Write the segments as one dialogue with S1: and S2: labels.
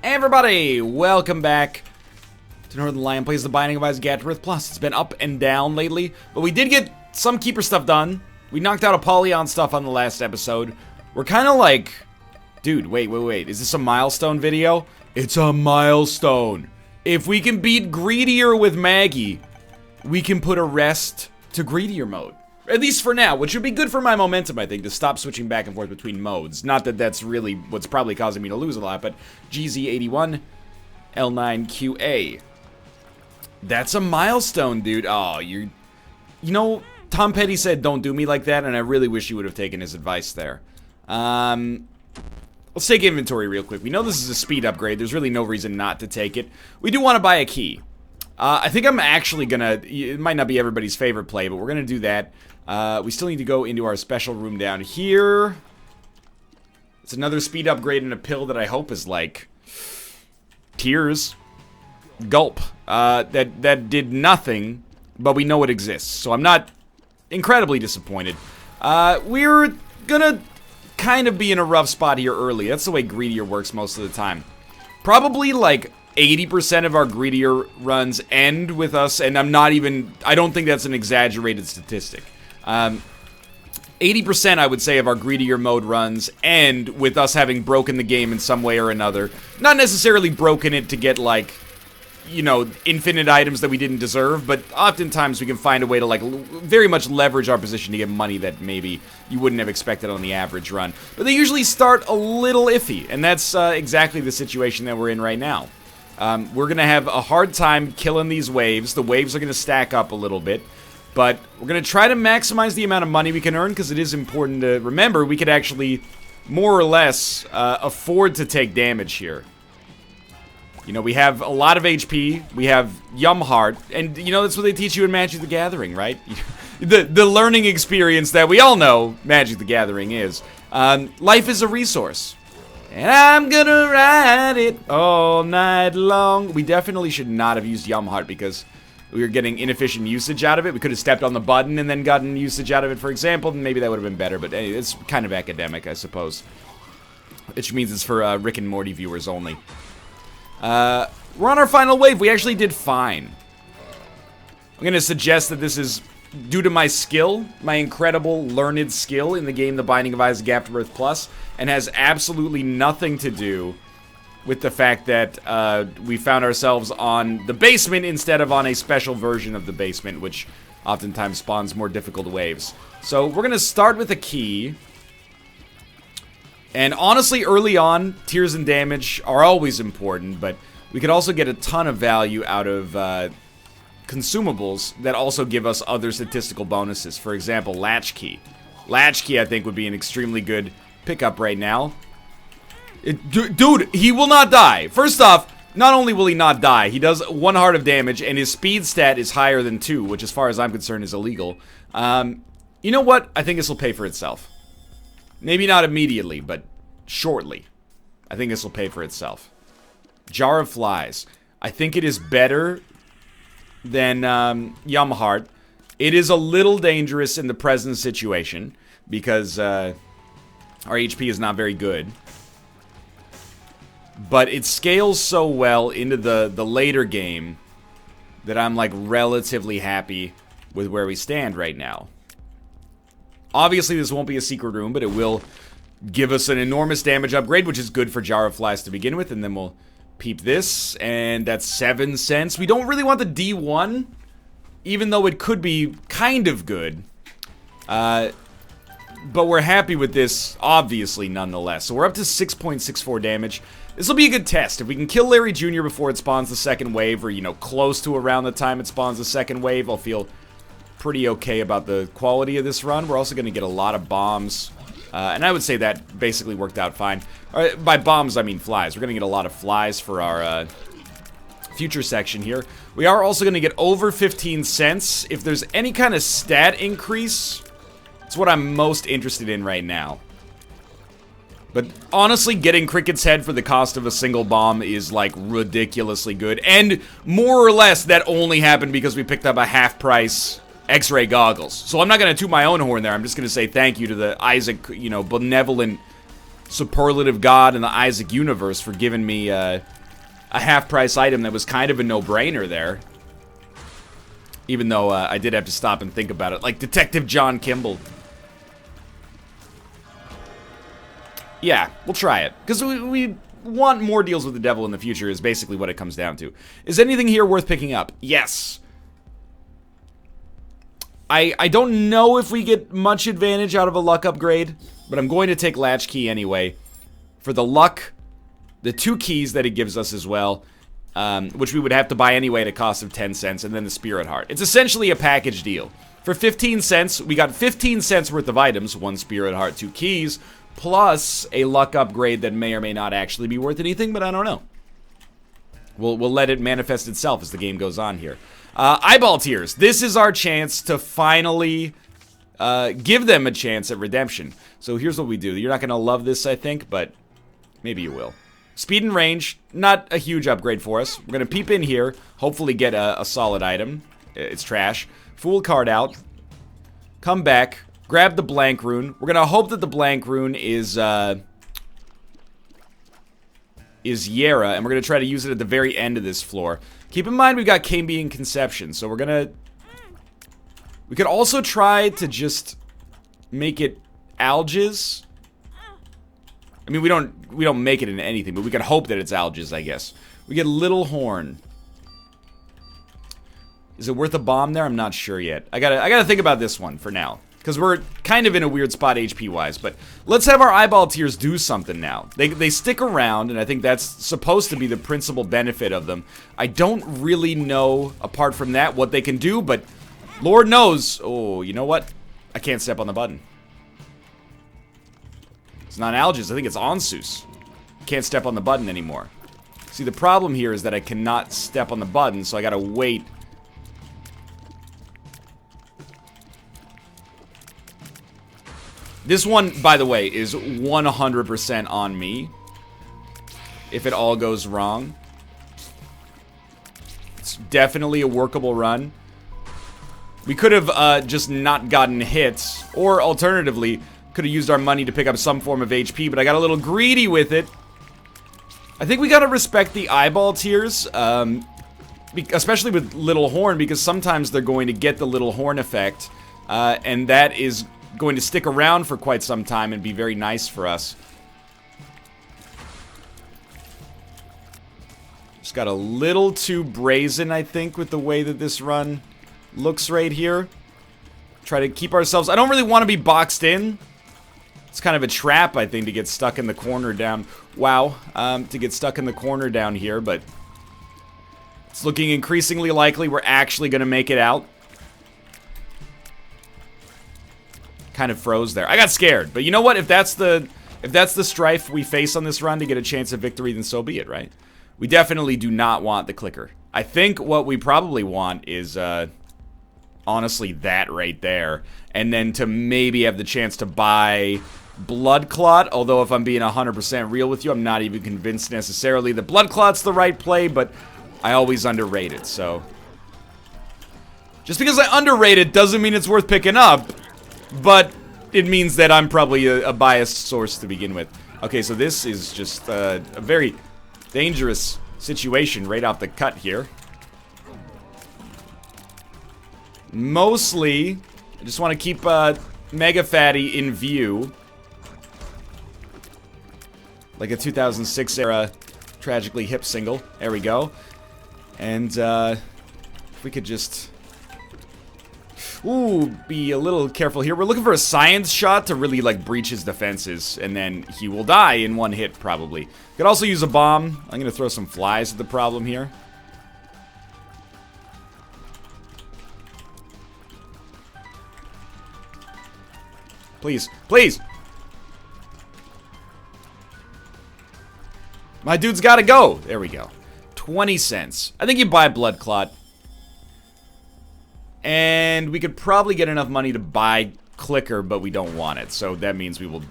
S1: Hey everybody, welcome back to Northernlion plays the Binding of Isaac Afterbirth Plus. It's been up and down lately, but we did get some Keeper stuff done. We knocked out Apollyon stuff on the last episode. We're kind of like, dude, wait, is this a milestone video? It's a milestone. If we can beat Greedier with Maggie, we can put a rest to Greedier mode. At least for now, which would be good for my momentum, I think, to stop switching back and forth between modes. Not that that's really what's probably causing me to lose a lot, but GZ81, L9QA. That's a milestone, dude. Oh, you know, Tom Petty said, don't do me like that, and I really wish you would have taken his advice there. Let's take inventory real quick. We know this is a speed upgrade. There's really no reason not to take it. We do want to buy a key. I think I'm actually gonna, it might not be everybody's favorite play, but we're gonna do that. We still need to go into our special room down here. It's another speed upgrade and a pill that I hope is like tears. Gulp. That did nothing, but we know it exists, so I'm not incredibly disappointed. We're gonna kind of be in a rough spot here early. That's the way Greedier works most of the time. Probably like 80% of our Greedier runs end with us, and I don't think that's an exaggerated statistic. 80% I would say of our Greedier mode runs end with us having broken the game in some way or another. Not necessarily broken it to get like, you know, infinite items that we didn't deserve, but oftentimes we can find a way to like very much leverage our position to get money that maybe you wouldn't have expected on the average run. But they usually start a little iffy, and that's exactly the situation that we're in right now. We're going to have a hard time killing these waves. The waves are going to stack up a little bit. But we're going to try to maximize the amount of money we can earn, because it is important to remember we could actually, more or less, afford to take damage here. You know, we have a lot of HP, we have Yum Heart, and, you know, that's what they teach you in Magic the Gathering, right? the learning experience that we all know Magic the Gathering is. Life is a resource. And I'm gonna ride it all night long. We definitely should not have used Yum Heart because we were getting inefficient usage out of it. We could have stepped on the button and then gotten usage out of it, for example, and maybe that would have been better. But anyway, it's kind of academic, I suppose. Which means it's for Rick and Morty viewers only. We're on our final wave. We actually did fine. I'm going to suggest that this is due to my skill, my incredible learned skill in the game The Binding of Isaac Afterbirth Plus, and has absolutely nothing to do with the fact that we found ourselves on the basement instead of on a special version of the basement, which oftentimes spawns more difficult waves. So we're going to start with a key. And honestly, early on, tears and damage are always important, but we could also get a ton of value out of consumables that also give us other statistical bonuses. For example, Latchkey. Latchkey, I think, would be an extremely good pickup right now. Dude, he will not die. First off, not only will he not die, he does 1 heart of damage, and his speed stat is higher than 2, which as far as I'm concerned is illegal. You know what? I think this will pay for itself. Maybe not immediately, but shortly. I think this will pay for itself. Jar of Flies. I think it is better than Yum Heart. It is a little dangerous in the present situation because our HP is not very good. But it scales so well into the later game that I'm like relatively happy with where we stand right now. Obviously this won't be a secret room, but it will give us an enormous damage upgrade, which is good for Jar of Flies to begin with, and then we'll peep this, and that's 7 cents. We don't really want the D1, even though it could be kind of good. But we're happy with this, obviously, nonetheless. So we're up to 6.64 damage. This will be a good test. If we can kill Larry Jr. before it spawns the second wave, or, you know, close to around the time it spawns the second wave, I'll feel pretty okay about the quality of this run. We're also going to get a lot of bombs. And I would say that basically worked out fine. By bombs, I mean flies. We're going to get a lot of flies for our future section here. We are also going to get over 15 cents. If there's any kind of stat increase, it's what I'm most interested in right now. But honestly, getting Cricket's head for the cost of a single bomb is like ridiculously good. And more or less, that only happened because we picked up a half-price X-ray goggles. So I'm not going to toot my own horn there. I'm just going to say thank you to the Isaac, you know, benevolent superlative god in the Isaac universe for giving me a half-price item that was kind of a no-brainer there. Even though I did have to stop and think about it, like Detective John Kimball. Yeah, we'll try it. Because we want more deals with the devil in the future is basically what it comes down to. Is anything here worth picking up? Yes. I don't know if we get much advantage out of a luck upgrade, but I'm going to take Latchkey anyway. For the luck, the 2 keys that it gives us as well, which we would have to buy anyway at a cost of 10 cents, and then the Spirit Heart. It's essentially a package deal. For 15 cents, we got 15 cents worth of items, 1 Spirit Heart, 2 keys, plus a luck upgrade that may or may not actually be worth anything, but I don't know. We'll let it manifest itself as the game goes on here. Eyeball Tears. This is our chance to finally give them a chance at redemption. So here's what we do. You're not going to love this, I think, but maybe you will. Speed and range, not a huge upgrade for us. We're going to peep in here, hopefully get a solid item. It's trash. Fool card out. Come back. Grab the blank rune. We're going to hope that the blank rune is Yera, and we're going to try to use it at the very end of this floor. Keep in mind we've got Cambion Conception, so we're going to... We could also try to just make it Alges. I mean, we don't make it into anything, but we could hope that it's Alges, I guess. We get Little Horn. Is it worth a bomb there? I'm not sure yet. I gotta think about this one for now. Because we're kind of in a weird spot HP-wise, but let's have our Eyeball Tears do something now. They stick around, and I think that's supposed to be the principal benefit of them. I don't really know, apart from that, what they can do, but Lord knows. Oh, you know what? I can't step on the button. It's not Alges, I think it's Onsus. Can't step on the button anymore. See, the problem here is that I cannot step on the button, so I gotta wait. This one, by the way, is 100% on me. If it all goes wrong. It's definitely a workable run. We could have just not gotten hits. Or, alternatively, could have used our money to pick up some form of HP, but I got a little greedy with it. I think we gotta respect the Eyeball Tears. Especially with Little Horn, because sometimes they're going to get the Little Horn effect. And that is going to stick around for quite some time and be very nice for us. Just got a little too brazen, I think, with the way that this run looks right here. Try to keep ourselves... I don't really want to be boxed in. It's kind of a trap, I think, to get stuck in the corner down... Wow. To get stuck in the corner down here, but... It's looking increasingly likely we're actually going to make it out. Kind of froze there. I got scared, but you know what? If that's the strife we face on this run to get a chance of victory, then so be it, right? We definitely do not want the clicker. I think what we probably want is honestly that right there, and then to maybe have the chance to buy Blood Clot. Although if I'm being 100% real with you, I'm not even convinced necessarily that Blood Clot's the right play, but I always underrate it. So just because I underrate it doesn't mean it's worth picking up. But it means that I'm probably a biased source to begin with. Okay, so this is just a very dangerous situation right off the cut here. Mostly, I just want to keep Mega Fatty in view. Like a 2006 era Tragically Hip single. There we go. And if we could just... Ooh, be a little careful here. We're looking for a science shot to really, like, breach his defenses, and then he will die in one hit, probably. Could also use a bomb. I'm gonna throw some flies at the problem here. Please, please! My dude's gotta go! There we go. 20 cents. I think you buy Blood Clot. And we could probably get enough money to buy Clicker, but we don't want it. So that means we will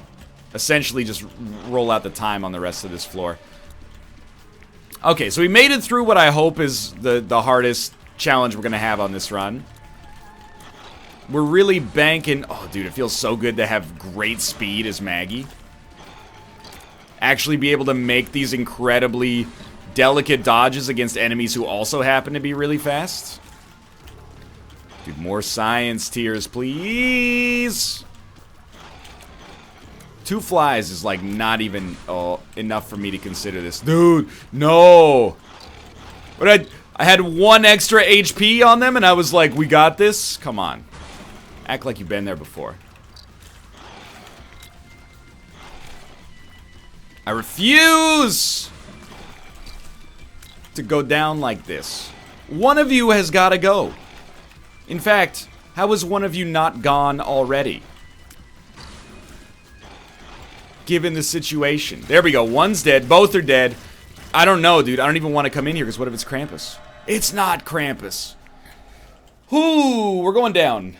S1: essentially just roll out the time on the rest of this floor. Okay, so we made it through what I hope is the hardest challenge we're going to have on this run. We're really banking... Oh, dude, it feels so good to have great speed as Maggie. actually be able to make these incredibly delicate dodges against enemies who also happen to be really fast. Dude, more science tiers, please. 2 flies is like not even enough for me to consider this. Dude, no. But I had 1 extra HP on them and I was like, we got this? Come on. Act like you've been there before. I refuse to go down like this. One of you has got to go. In fact, how is one of you not gone already? Given the situation. There we go. One's dead. Both are dead. I don't know, dude. I don't even want to come in here because what if it's Krampus? It's not Krampus. Whoo, we're going down.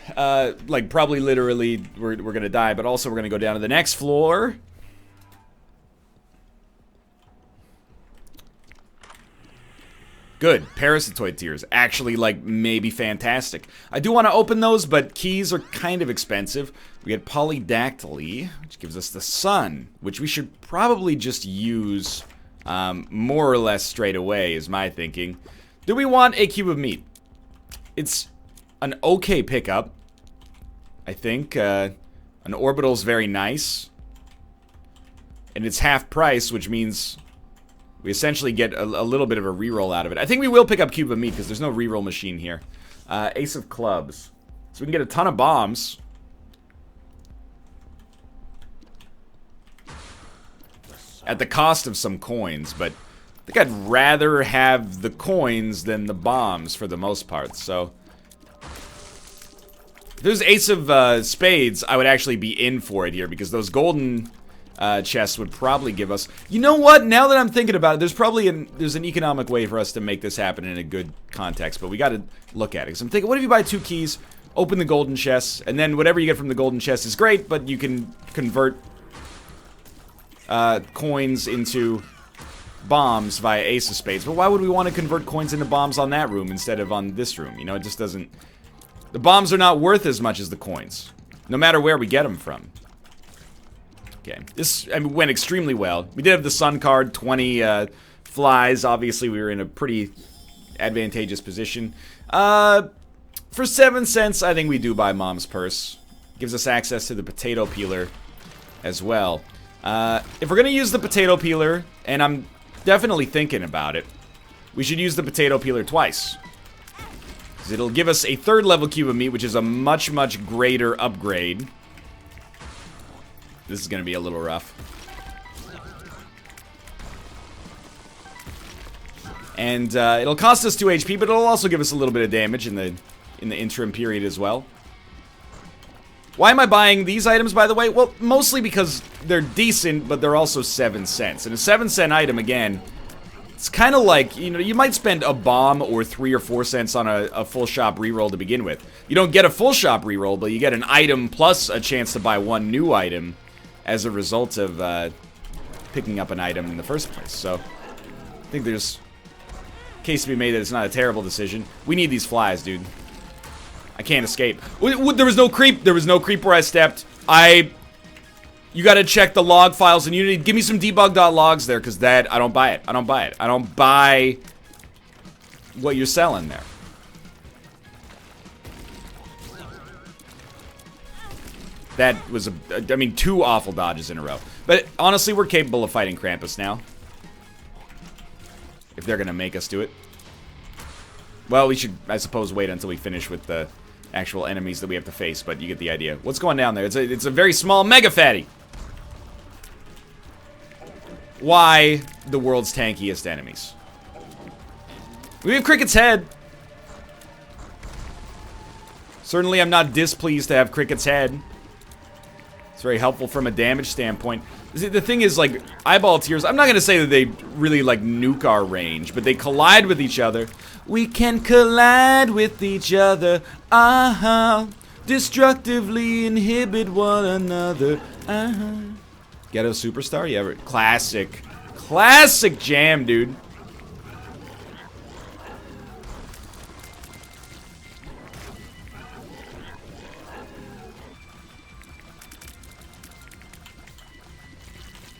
S1: Like, probably literally, we're going to die, but also we're going to go down to the next floor. Good. Parasitoid tiers. Actually, like, maybe fantastic. I do want to open those, but keys are kind of expensive. We get Polydactyly, which gives us the sun, which we should probably just use more or less straight away, is my thinking. Do we want a cube of meat? It's an okay pickup, I think. An orbital's very nice. And it's half price, which means we essentially get a little bit of a reroll out of it. I think we will pick up cube of meat because there's no reroll machine here. Ace of clubs. So we can get a ton of bombs. At the cost of some coins, but I think I'd rather have the coins than the bombs for the most part, so. If there's Ace of Spades, I would actually be in for it here, because those golden chests would probably give us... You know what? Now that I'm thinking about it, there's probably there's an economic way for us to make this happen in a good context, but we gotta look at it. Because I'm thinking, what if you buy 2 keys, open the golden chests, and then whatever you get from the golden chest is great, but you can convert coins into bombs via Ace of Spades. But why would we want to convert coins into bombs on that room instead of on this room? You know, it just doesn't... The bombs are not worth as much as the coins, no matter where we get them from. Okay, this went extremely well. We did have the sun card, 20 flies. Obviously, we were in a pretty advantageous position. For 7 cents, I think we do buy Mom's Purse. Gives us access to the potato peeler as well. If we're gonna use the potato peeler, and I'm definitely thinking about it, we should use the potato peeler twice. Because it'll give us a 3rd level cube of meat, which is a much, much greater upgrade. This is gonna be a little rough. And it'll cost us 2 HP, but it'll also give us a little bit of damage in the interim period as well. Why am I buying these items, by the way? Well, mostly because they're decent, but they're also 7 cents. And a 7-cent item, again, it's kind of like, you know, you might spend a bomb or 3 or 4 cents on a full shop reroll to begin with. You don't get a full shop reroll, but you get an item plus a chance to buy 1 new item as a result of picking up an item in the first place. So, I think there's a case to be made that it's not a terrible decision. We need these flies, dude. I can't escape. There was no creep. There was no creep where I stepped. You gotta check the log files in Unity. Give me some debug.logs there, because that, I don't buy it. I don't buy it. I don't buy what you're selling there. That was, I mean, 2 awful dodges in a row. But honestly, we're capable of fighting Krampus now. If they're gonna make us do it. Well, we should, I suppose, wait until we finish with the actual enemies that we have to face, but you get the idea. What's going down there? It's a very small mega fatty. Why the world's tankiest enemies? We have Cricket's head. Certainly I'm not displeased to have Cricket's head. It's very helpful from a damage standpoint. The thing is, like, eyeball tears, I'm not gonna say that they really, like, nuke our range, but they collide with each other. We can collide with each other, destructively inhibit one another, Ghetto Superstar? Yeah, classic. Classic jam, dude.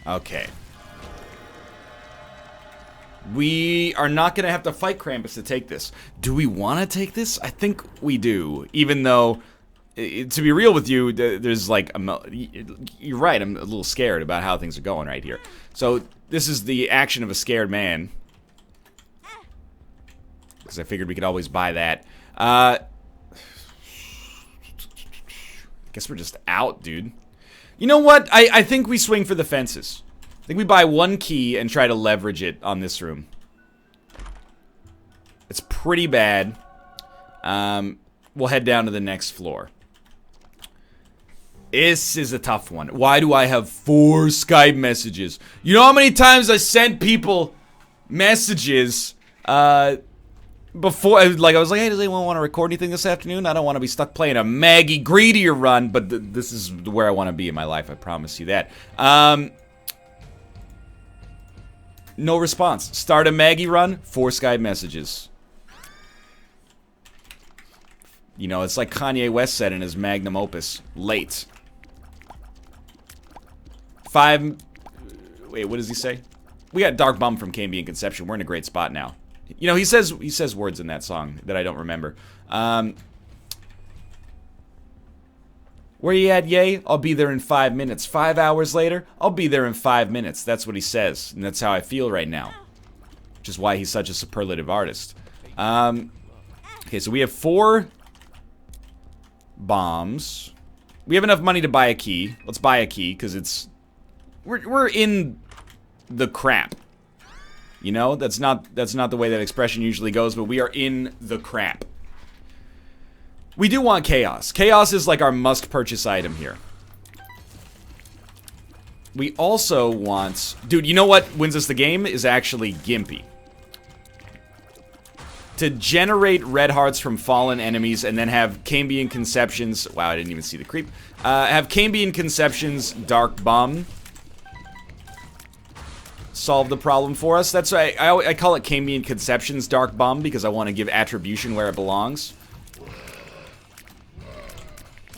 S1: Okay. We are not going to have to fight Krampus to take this. Do we want to take this? I think we do. Even though, to be real with you, there's like... You're right, I'm a little scared about how things are going right here. So, this is the action of a scared man. Because I figured we could always buy that. Guess we're just out, dude. You know what? I think we swing for the fences. I think we buy one key and try to leverage it on this room. It's pretty bad. We'll head down to the next floor. This is a tough one. Why do I have 4 Skype messages? You know how many times I sent people messages before? Like, I was like, hey, does anyone want to record anything this afternoon? I don't want to be stuck playing a Maggie Greedier run, but this is where I want to be in my life, I promise you that. No response. Start a Maggie run, 4 Skype messages. You know, it's like Kanye West said in his magnum opus, late. 5... Wait, what does he say? We got Dark Bum from KB and Conception. We're in a great spot now. You know, he says words in that song that I don't remember. Where you at, yay? I'll be there in 5 minutes. 5 hours later, I'll be there in 5 minutes. That's what he says, and that's how I feel right now. Which is why he's such a superlative artist. Okay, so we have 4 bombs. We have enough money to buy a key. Let's buy a key, because it's... We're in the crap. You know, that's not the way that expression usually goes, but we are in the crap. We do want chaos. Chaos is like our must-purchase item here. We also want... Dude, you know what wins us the game is actually Gimpy. To generate red hearts from fallen enemies and then have Cambion Conceptions... Wow, I didn't even see the creep. Have Cambion Conceptions Dark Bomb solve the problem for us. That's why I call it Cambion Conceptions Dark Bomb, because I want to give attribution where it belongs.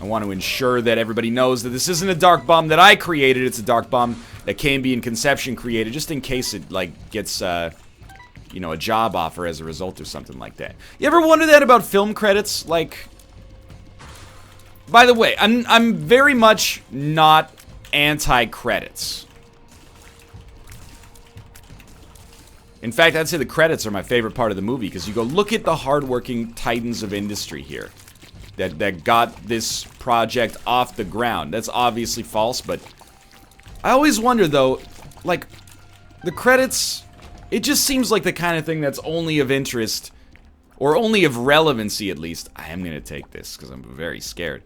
S1: I want to ensure that everybody knows that this isn't a Dark Bomb that I created, it's a Dark Bomb that Cambion Conception created, just in case it, like, gets, you know, a job offer as a result or something like that. You ever wonder that about film credits? Like... By the way, I'm very much not anti-credits. In fact, I'd say the credits are my favorite part of the movie, because you go, look at the hardworking titans of industry here that got this project off the ground. That's obviously false, but I always wonder, though, like, the credits, it just seems like the kind of thing that's only of interest, or only of relevancy, at least. I am going to take this, because I'm very scared,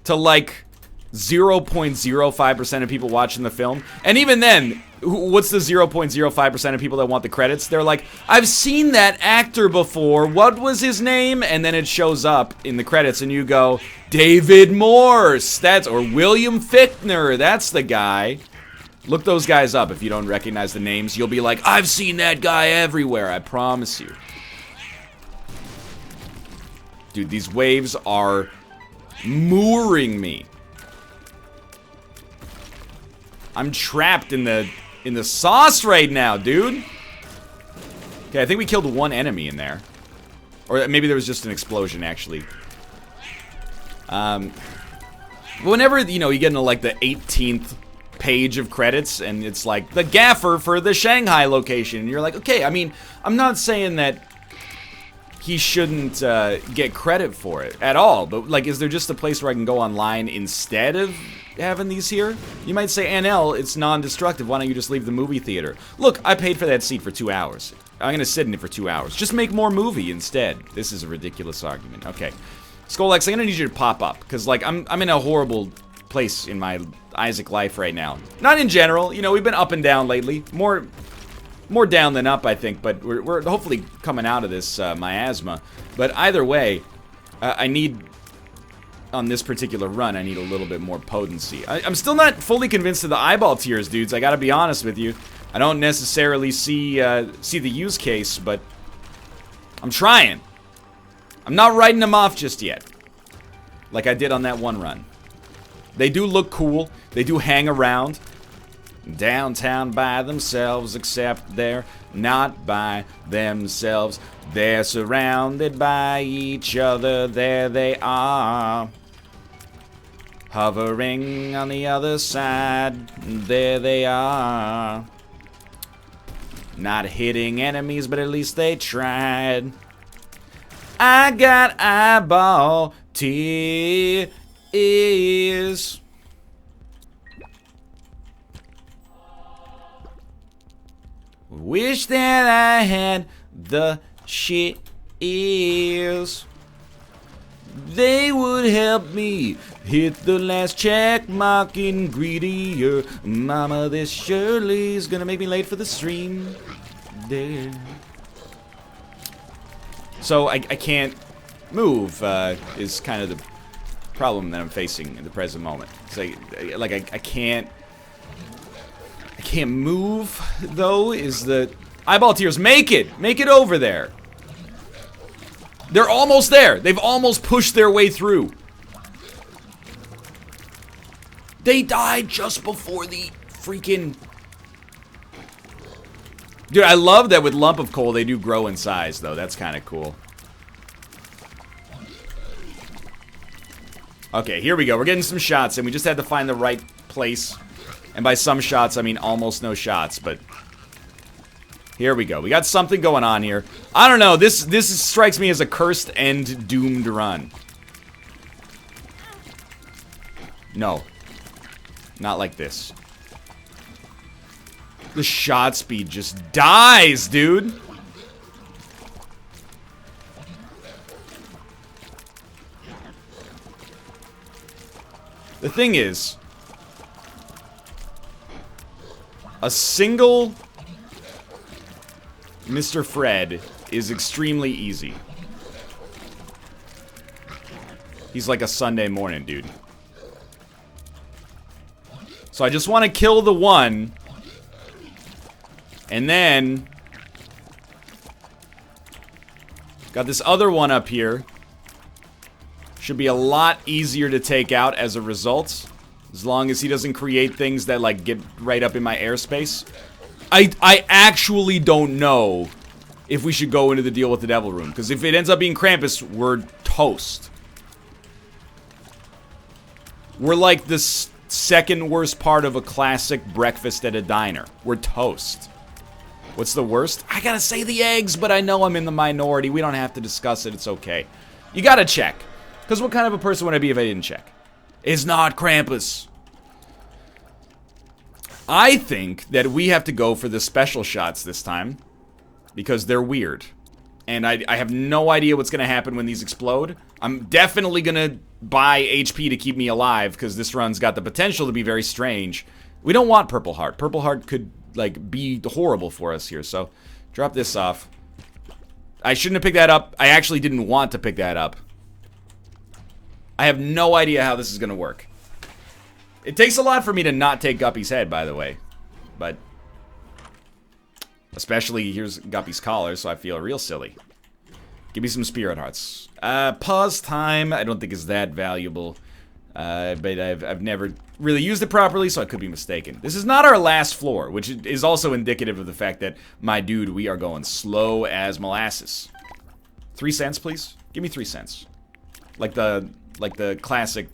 S1: to, like, 0.05% of people watching the film. And even then, what's the 0.05% of people that want the credits? They're like, I've seen that actor before. What was his name? And then it shows up in the credits and you go, David Morse. Or William Fichtner. That's the guy. Look those guys up if you don't recognize the names. You'll be like, I've seen that guy everywhere. I promise you. Dude, these waves are mooring me. I'm trapped in the sauce right now, dude. Okay, I think we killed 1 enemy in there. Or maybe there was just an explosion, actually. Whenever, you know, you get into, like, the 18th page of credits, and it's like, the gaffer for the Shanghai location, and you're like, okay, I mean, I'm not saying that he shouldn't get credit for it at all, but, like, is there just a place where I can go online instead of having these here? You might say, NL, it's non-destructive, why don't you just leave the movie theater? Look, I paid for that seat for 2 hours. I'm gonna sit in it for 2 hours. Just make more movie instead. This is a ridiculous argument. Okay. Skullx, I'm gonna need you to pop up, because, like, I'm in a horrible place in my Isaac life right now. Not in general, you know, we've been up and down lately. More down than up, I think, but we're hopefully coming out of this miasma. But either way, I need, on this particular run, I need a little bit more potency. I'm still not fully convinced of the eyeball tears, dudes. I gotta be honest with you. I don't necessarily see the use case, but I'm trying. I'm not writing them off just yet, like I did on that one run. They do look cool. They do hang around. downtown by themselves, except they're not by themselves. They're surrounded by each other, there they are. Hovering on the other side, there they are. Not hitting enemies, but at least they tried. I got eyeball tears. Wish that I had the shit ears. They would help me hit the last check mark in Greedier. Mama, this surely is gonna make me late for the stream. There. So I can't move, is kind of the problem that I'm facing in the present moment. So I can't move, though, is the eyeball tears. Make it over there. They're almost there. They've almost pushed their way through. They died just before the freaking... Dude, I love that with Lump of Coal, they do grow in size, though. That's kind of cool. Okay, here we go. We're getting some shots, and we just had to find the right place. And by some shots, I mean almost no shots, but... Here we go. We got something going on here. I don't know. This strikes me as a cursed and doomed run. No. Not like this. The shot speed just dies, dude. The thing is, a single Mr. Fred is extremely easy. He's like a Sunday morning, dude. So I just want to kill the one. And then... got this other one up here. Should be a lot easier to take out as a result. As long as he doesn't create things that, like, get right up in my airspace. I actually don't know if we should go into the deal with the Devil Room. Because if it ends up being Krampus, we're toast. We're like the second worst part of a classic breakfast at a diner. We're toast. What's the worst? I gotta say the eggs, but I know I'm in the minority. We don't have to discuss it. It's okay. You gotta check. Because what kind of a person would I be if I didn't check? It's not Krampus. I think that we have to go for the special shots this time. Because they're weird. And I have no idea what's going to happen when these explode. I'm definitely going to buy HP to keep me alive. Because this run's got the potential to be very strange. We don't want Purple Heart. Purple Heart could, like, be horrible for us here. So, drop this off. I shouldn't have picked that up. I actually didn't want to pick that up. I have no idea how this is going to work. It takes a lot for me to not take Guppy's head, by the way. But... especially, here's Guppy's collar, so I feel real silly. Give me some Spirit Hearts. Pause time, I don't think is that valuable. But I've never really used it properly, so I could be mistaken. This is not our last floor, which is also indicative of the fact that, my dude, we are going slow as molasses. 3 cents, please? Give me 3 cents. Like the classic,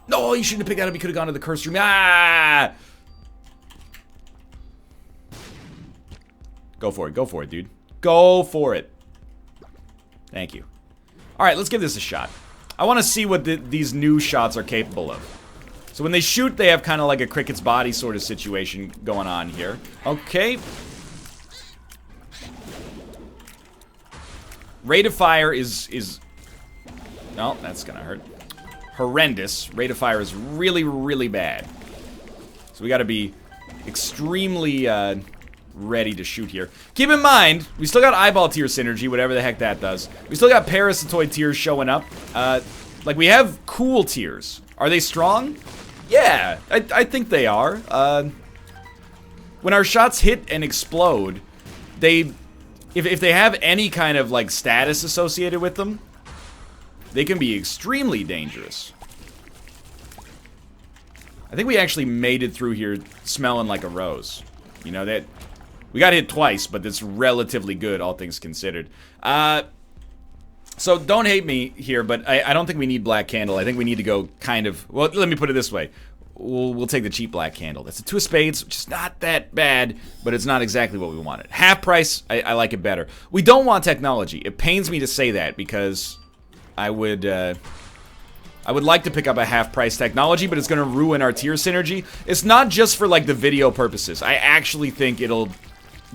S1: no, you shouldn't have picked that up, you could have gone to the curse room. Ah! Go for it, dude. Go for it. Thank you. Alright, let's give this a shot. I want to see what these new shots are capable of. So when they shoot, they have kind of like a cricket's body sort of situation going on here. Okay. Rate of fire is... no, that's gonna hurt. Horrendous. Rate of fire is really, really bad. So we gotta be extremely, ready to shoot here. Keep in mind, we still got eyeball tear synergy, whatever the heck that does. We still got parasitoid tears showing up. Like, we have cool tears. Are they strong? Yeah, I think they are. When our shots hit and explode, if they have any kind of, like, status associated with them, they can be extremely dangerous. I think we actually made it through here smelling like a rose. You know, that we got hit twice, but it's relatively good, all things considered. So don't hate me here, but I don't think we need Black Candle. I think we need to go kind of... Well, let me put it this way. We'll take the cheap Black Candle. That's a 2 of spades, which is not that bad, but it's not exactly what we wanted. Half price, I like it better. We don't want technology. It pains me to say that because I would like to pick up a half-price technology, but it's going to ruin our tier synergy. It's not just for, like, the video purposes. I actually think it'll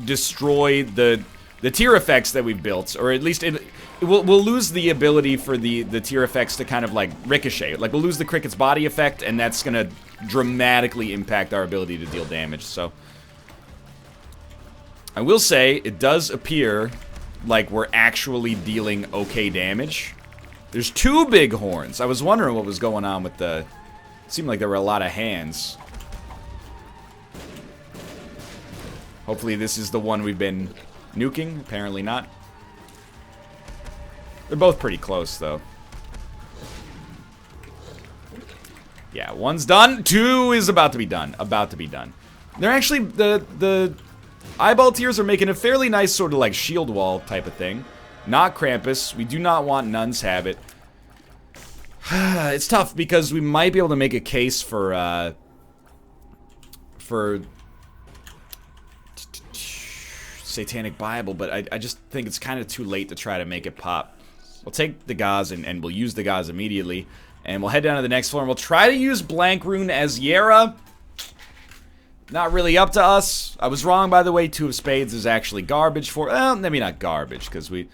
S1: destroy the tier effects that we've built, or at least we'll lose the ability for the tier effects to kind of, like, ricochet. Like, we'll lose the Cricket's body effect, and that's going to dramatically impact our ability to deal damage, so... I will say, it does appear like we're actually dealing okay damage. There's 2 big horns. I was wondering what was going on with the... It seemed like there were a lot of hands. Hopefully this is the one we've been nuking. Apparently not. They're both pretty close, though. Yeah, 1's done. 2 is about to be done. About to be done. They're actually... The eyeball tiers are making a fairly nice sort of like shield wall type of thing. Not Krampus. We do not want Nun's Habit. It's tough because we might be able to make a case for Satanic Bible, but I just think it's kind of too late to try to make it pop. We'll take the gauze and we'll use the gauze immediately. And we'll head down to the next floor and we'll try to use Blank Rune as Yera. Not really up to us. I was wrong, by the way. 2 of spades is actually garbage for... Well, maybe not garbage, because we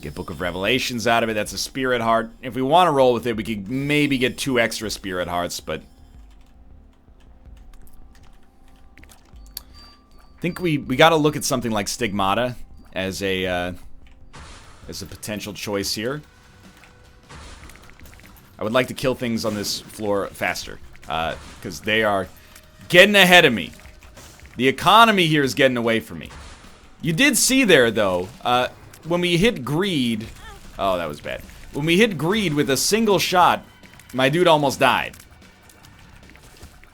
S1: get Book of Revelations out of it. That's a Spirit Heart. If we want to roll with it, we could maybe get 2 extra Spirit Hearts, but... I think we got to look at something like Stigmata as a potential choice here. I would like to kill things on this floor faster, because they are... getting ahead of me. The economy here is getting away from me. You did see there, though, when we hit Greed... Oh, that was bad. When we hit Greed with a single shot, my dude almost died.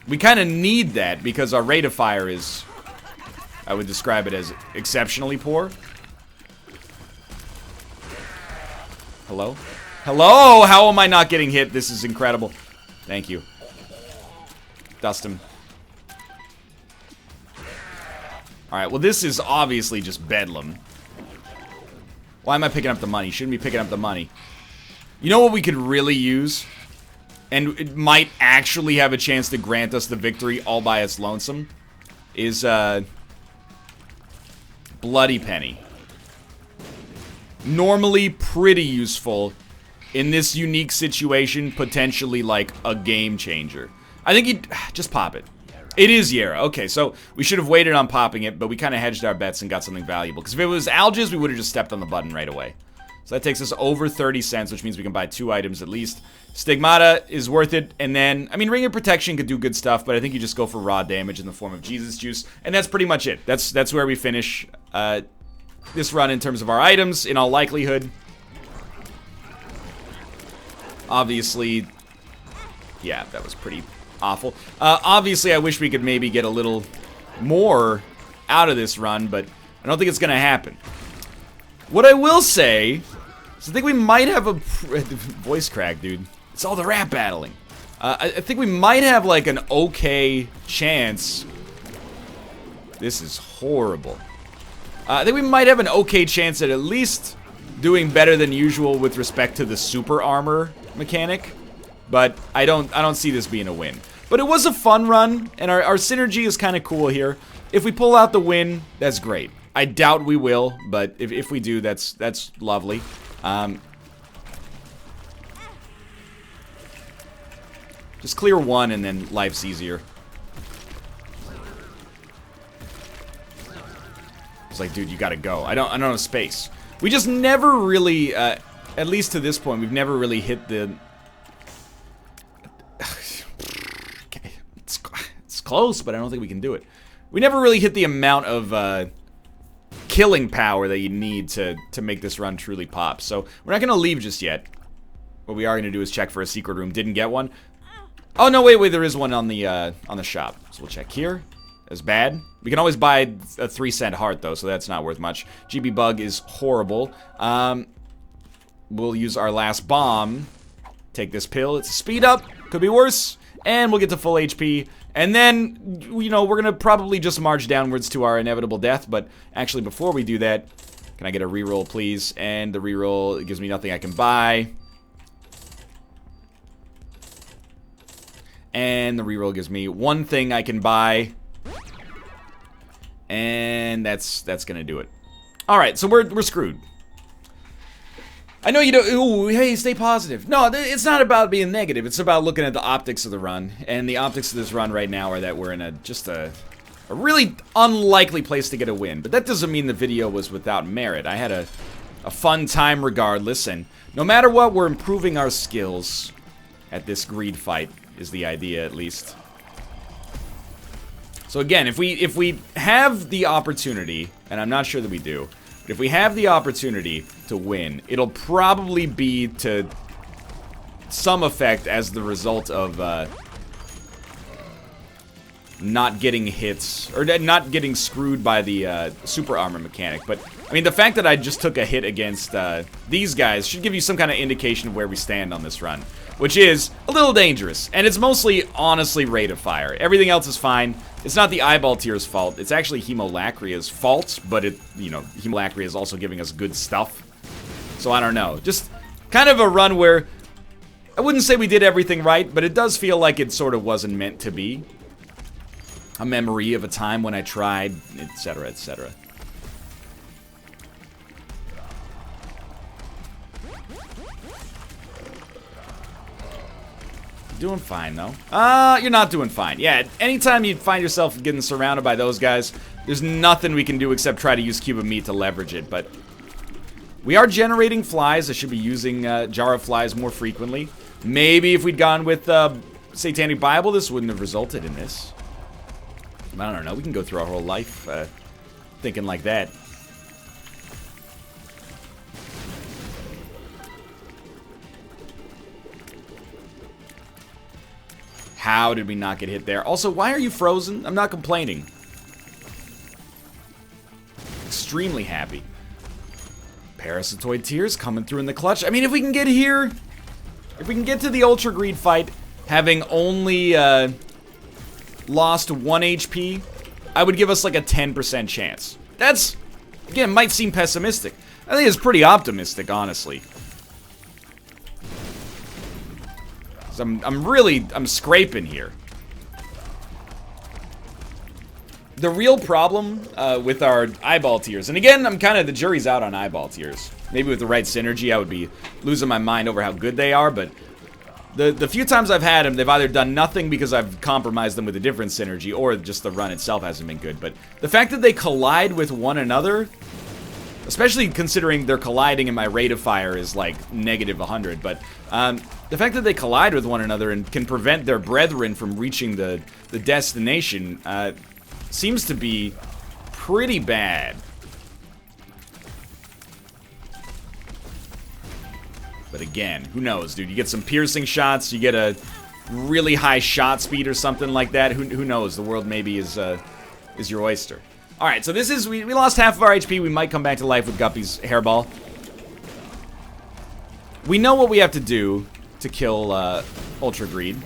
S1: We kind of need that because our rate of fire is... I would describe it as exceptionally poor. Hello? Hello? How am I not getting hit? This is incredible. Thank you. Dust him. Alright, well this is obviously just bedlam. Why am I picking up the money? Shouldn't be picking up the money. You know what we could really use? And it might actually have a chance to grant us the victory all by its lonesome? Is, Bloody Penny. Normally pretty useful. In this unique situation, potentially like a game changer. I think you'd... just pop it. It is Yera. Okay, so we should have waited on popping it, but we kind of hedged our bets and got something valuable. Because if it was Alges, we would have just stepped on the button right away. So that takes us over 30 cents, which means we can buy 2 items at least. Stigmata is worth it, and then... I mean, Ring of Protection could do good stuff, but I think you just go for raw damage in the form of Jesus Juice. And that's pretty much it. That's where we finish this run in terms of our items, in all likelihood. Obviously... Yeah, that was pretty... awful. Obviously, I wish we could maybe get a little more out of this run, but I don't think it's gonna happen. What I will say is I think we might have a... voice crack, dude. It's all the rap battling. I think we might have, like, an okay chance. This is horrible. I think we might have an okay chance at least doing better than usual with respect to the super armor mechanic. But I don't see this being a win. But it was a fun run, and our synergy is kind of cool here. If we pull out the win, that's great. I doubt we will, but if we do, that's lovely. Just clear 1, and then life's easier. It's like, dude, you gotta go. I don't have space. We just never really, at least to this point, we've never really hit the... It's close, but I don't think we can do it. We never really hit the amount of killing power that you need to make this run truly pop. So we're not going to leave just yet. What we are going to do is check for a secret room. Didn't get one. Oh, no, wait, there is one on the shop. So we'll check here. That's bad. We can always buy a 3-cent heart, though, so that's not worth much. GB Bug is horrible. We'll use our last bomb. Take this pill. It's a speed up. Could be worse. And we'll get to full HP. And then, you know, we're going to probably just march downwards to our inevitable death. But actually, before we do that, can I get a reroll, please? And the reroll gives me nothing I can buy. And the reroll gives me one thing I can buy. And that's gonna do it. Alright, so we're screwed. I know you don't. Ooh, hey, stay positive. No, it's not about being negative. It's about looking at the optics of the run. And the optics of this run right now are that we're in just a really unlikely place to get a win. But that doesn't mean the video was without merit. I had a fun time regardless. And no matter what, we're improving our skills at this greed fight, is the idea at least. So again, if we have the opportunity, and I'm not sure that we do, but if we have the opportunity to win, it'll probably be to some effect as the result of not getting hits, or not getting screwed by the super armor mechanic. But, I mean, the fact that I just took a hit against these guys should give you some kind of indication of where we stand on this run, which is a little dangerous. And it's mostly, honestly, rate of fire. Everything else is fine. It's not the eyeball tier's fault. It's actually Hemolacria's fault, but you know, Hemolacria is also giving us good stuff. So I don't know. Just kind of a run where I wouldn't say we did everything right, but it does feel like it sort of wasn't meant to be. A memory of a time when I tried, etc., etc. Doing fine, though. You're not doing fine. Yeah, anytime you find yourself getting surrounded by those guys, there's nothing we can do except try to use Cube of Meat to leverage it, but we are generating flies. I should be using Jar of Flies more frequently. Maybe if we'd gone with Satanic Bible, this wouldn't have resulted in this. I don't know. We can go through our whole life thinking like that. How did we not get hit there? Also, why are you frozen? I'm not complaining. Extremely happy. Parasitoid tears coming through in the clutch. I mean, if we can get here, if we can get to the Ultra Greed fight, having only lost 1 HP, I would give us like a 10% chance. That's, again, might seem pessimistic. I think it's pretty optimistic, honestly. I'm scraping here. The real problem with our eyeball tiers, and again, the jury's out on eyeball tiers. Maybe with the right synergy, I would be losing my mind over how good they are, but the few times I've had them, they've either done nothing because I've compromised them with a different synergy, or just the run itself hasn't been good. But the fact that they collide with one another, especially considering they're colliding and my rate of fire is like negative 100, but the fact that they collide with one another and can prevent their brethren from reaching the destination seems to be pretty bad. But again, who knows, dude? You get some piercing shots, you get a really high shot speed or something like that. Who knows? The world maybe is your oyster. All right, so this is we lost half of our HP. We might come back to life with Guppy's hairball. We know what we have to do to kill Ultra Greed.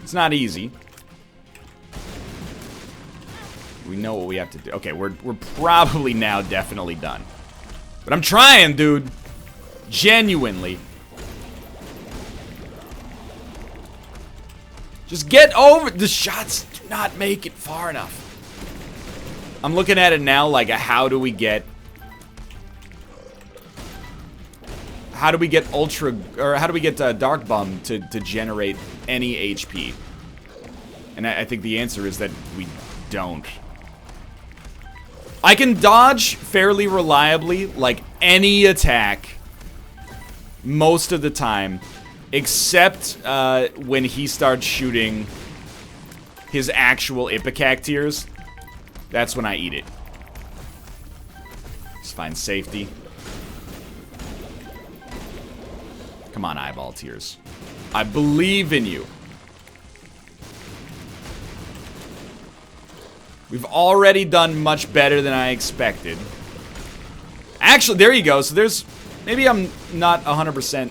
S1: It's not easy. We know what we have to do. Okay, we're probably now definitely done. But I'm trying, dude. Genuinely. Just get over the shots. Do not make it far enough. I'm looking at it now like how do we get Ultra, or how do we get Dark Bum to generate any HP? And I think the answer is that we don't. I can dodge fairly reliably, like any attack, most of the time, except when he starts shooting his actual Ipecac tears. That's when I eat it. Just find safety. Come on, eyeball tears. I believe in you. We've already done much better than I expected. Actually, there you go. So there's... Maybe I'm not 100%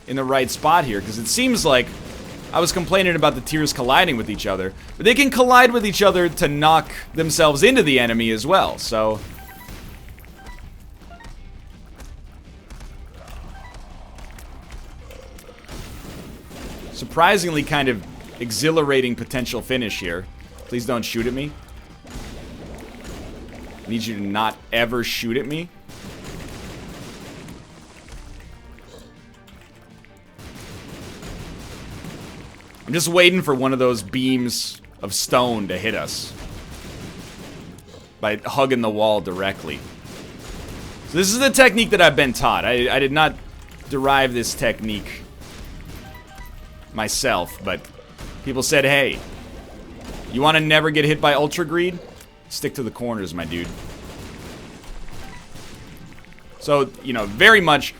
S1: in the right spot here, because it seems like I was complaining about the tears colliding with each other. But they can collide with each other to knock themselves into the enemy as well, so... Surprisingly kind of exhilarating potential finish here. Please don't shoot at me. I need you to not ever shoot at me. I'm just waiting for one of those beams of stone to hit us by hugging the wall directly. So this is the technique that I've been taught. I did not derive this technique myself, but people said, hey, you want to never get hit by Ultra Greed? Stick to the corners, my dude. So, you know, very much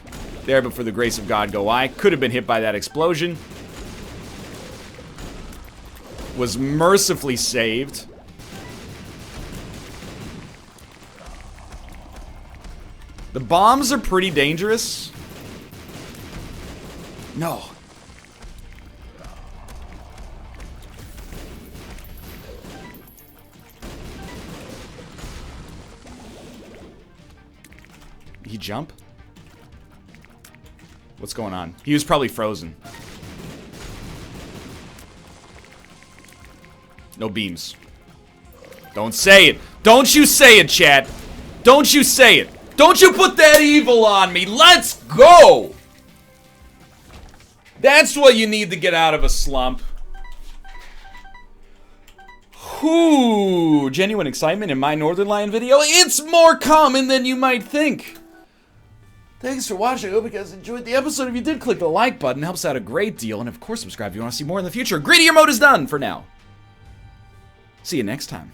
S1: there, but for the grace of God go I. Could have been hit by that explosion. Was mercifully saved. The bombs are pretty dangerous. No. Did he jump? What's going on? He was probably frozen. No beams. Don't say it. Don't you say it, chat. Don't you say it. Don't you put that evil on me. Let's go. That's what you need to get out of a slump. Whoo. Genuine excitement in my Northernlion video. It's more common than you might think. Thanks for watching. I hope you guys enjoyed the episode. If you did, click the like button. It helps out a great deal. And of course, subscribe if you want to see more in the future. Greedier mode is done for now. See you next time.